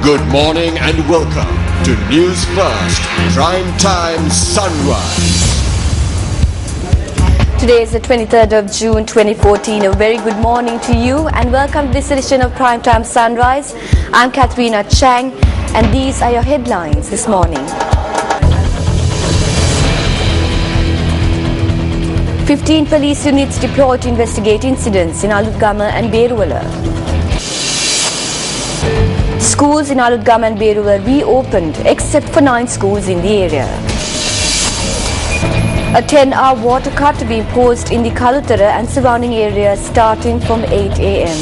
Good morning and welcome to Newsfirst Prime Time Sunrise. Today is the 23rd of June 2014. A very good morning to you and welcome to this edition of Prime Time Sunrise. I'm Katharina Chang and these are your headlines this morning. 15 police units deployed to investigate incidents in Alutgama and Beruwala. Schools in Alutgama and Beruwala reopened except for 9 schools in the area. A 10-hour water cut to be imposed in the Kalutara and surrounding areas starting from 8 a.m.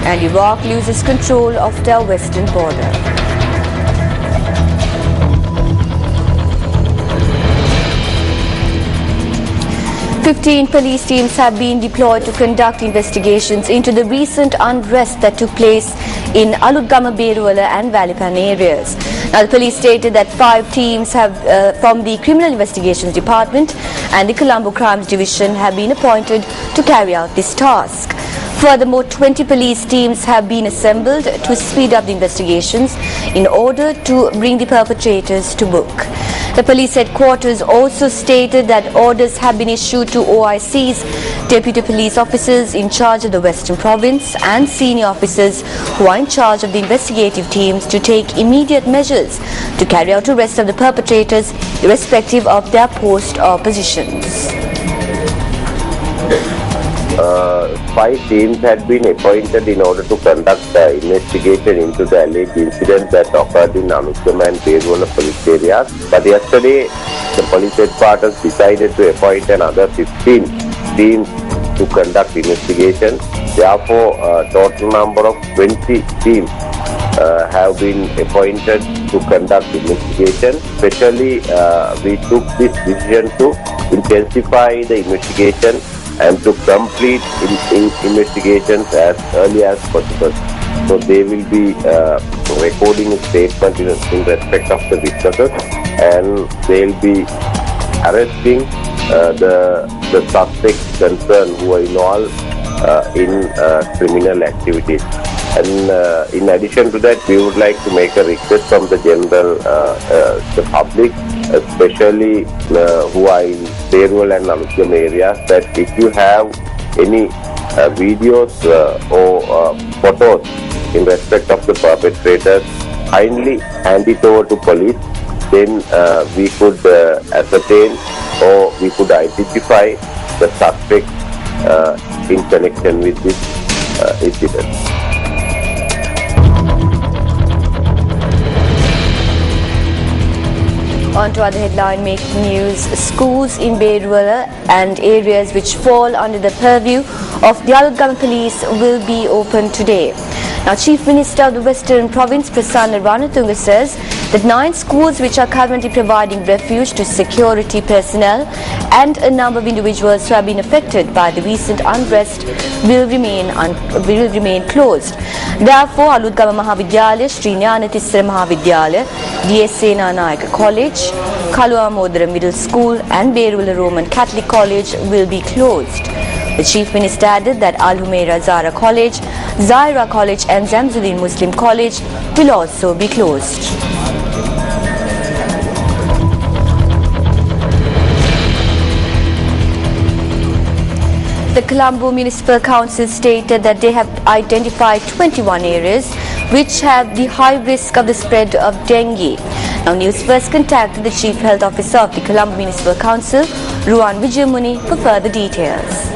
And Iraq loses control of their western border. "15 police teams have been deployed to conduct investigations into the recent unrest that took place in Alutgama, Beruwala and Valipan areas. Now, the police stated that 5 teams from the Criminal Investigations Department and the Colombo Crimes Division have been appointed to carry out this task. Furthermore, 20 police teams have been assembled to speed up the investigations in order to bring the perpetrators to book. The police headquarters also stated that orders have been issued to OICs, deputy police officers in charge of the Western Province and senior officers who are in charge of the investigative teams to take immediate measures to carry out arrest of the perpetrators irrespective of their post or positions. 5 teams had been appointed in order to conduct the investigation into the alleged incident that occurred in Alutgama and Beruwala police areas. But yesterday, the police headquarters decided to appoint another 15 teams to conduct investigation. Therefore, a total number of 20 teams have been appointed to conduct investigation. Especially, we took this decision to intensify the investigation and to complete investigations as early as possible. So they will be recording a statement in respect of the witnesses, and they will be arresting the suspects concerned who are involved in criminal activities. And in addition to that, we would like to make a request from the general, the public, especially who are in Beruwala and Alutgama areas, that if you have any videos or photos in respect of the perpetrators, kindly hand it over to police. Then we could ascertain or we could identify the suspect in connection with this incident. On to other headline making news. Schools in Beruwala and areas which fall under the purview of the Alutgama police will be open today. Now, Chief Minister of the Western Province, Prasanna Ranatunga, says that 9 schools which are currently providing refuge to security personnel and a number of individuals who have been affected by the recent unrest will remain closed. Therefore, Alutgama Mahavidyalaya, Sri Gnanathissara Mahavidyalaya, DSA Nanayaka College, Kaluwa Modara Middle School and Beruwala Roman Catholic College will be closed. The Chief Minister added that Al Humaira Zara College, Zaira College and Zamzuddin Muslim College will also be closed. The Colombo Municipal Council stated that they have identified 21 areas which have the high risk of the spread of dengue. Now, Newsfirst contacted the Chief Health Officer of the Colombo Municipal Council, Ruwan Vijayamuni, for further details.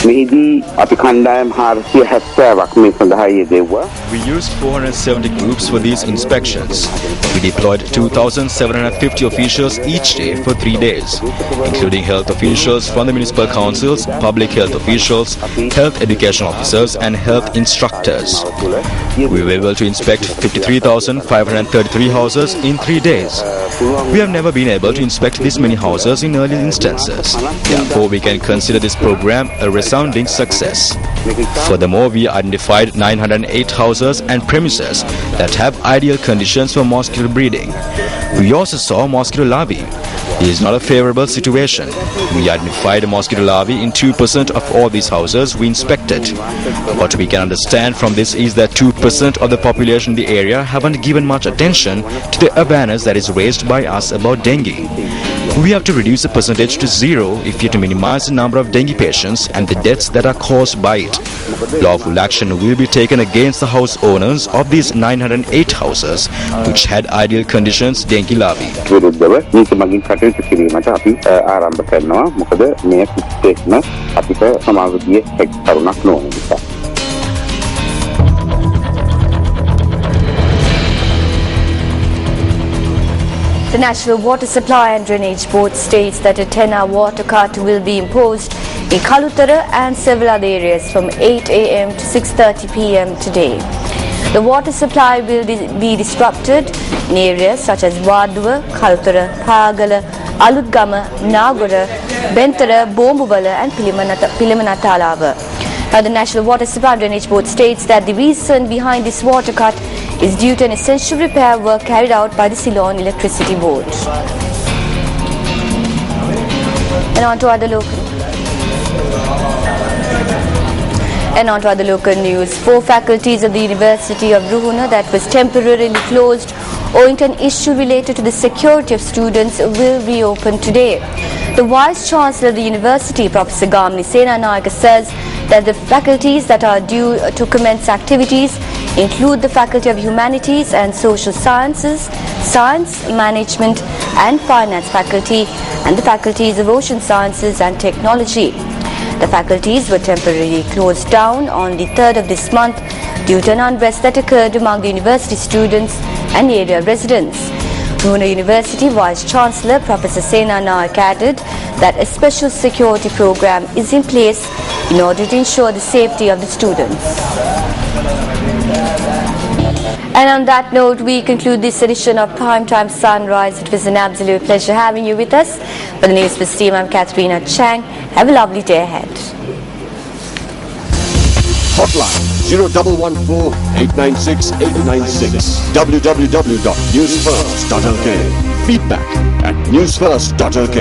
We used 470 groups for these inspections. We deployed 2,750 officials each day for 3 days, including health officials from the municipal councils, public health officials, health education officers and health instructors. We were able to inspect 53,533 houses in 3 days. We have never been able to inspect this many houses in earlier instances. Therefore, we can consider this program a resounding success. Furthermore, we identified 908 houses and premises that have ideal conditions for mosquito breeding. We also saw mosquito larvae. It is not a favorable situation. We identified a mosquito larvae in 2% of all these houses we inspected. What we can understand from this is that 2% of the population in the area haven't given much attention to the awareness that is raised by us about dengue. We have to reduce the percentage to zero if we are to minimize the number of dengue patients and the deaths that are caused by it. Lawful action will be taken against the house owners of these 908 houses which had ideal conditions dengue larvae. විරුද්ධව නීති මගින් කටයුතු කිරීමට අපි ආරම්භ කරනවා. මොකද මේ ස්ටේට්ම අපිට සමාජීය එක් කරුණක් නොවන නිසා. The National Water Supply and Drainage Board states that a 10-hour water cut will be imposed in Kalutara and several other areas from 8 a.m. to 6:30 p.m. today. The water supply will be disrupted in areas such as Waduwa, Kalutara, Pagala, Aludgama, Nagara, Bentara, Bombuwala and Pilimanatalawa. Now, the National Water Supply and Drainage Board states that the reason behind this water cut is due to an essential repair work carried out by the Ceylon Electricity Board. And on to other local news. 4 faculties of the University of Ruhuna that was temporarily closed owing to an issue related to the security of students will reopen today. The Vice Chancellor of the University, Professor Gamni Senanayake, says that the faculties that are due to commence activities include the Faculty of Humanities and Social Sciences, Science, Management and Finance Faculty and the Faculties of Ocean Sciences and Technology. The faculties were temporarily closed down on the 3rd of this month due to an unrest that occurred among the university students and area residents. Ruhuna University Vice Chancellor Professor Senanayake added that a special security program is in place in order to ensure the safety of the students. And on that note, we conclude this edition of Primetime Sunrise. It was an absolute pleasure having you with us. For the Newsfirst team, I'm Katharina Chang. Have a lovely day ahead. Hotline 0114 896 896. www.newsfirst.lk. Feedback at newsfirst.lk.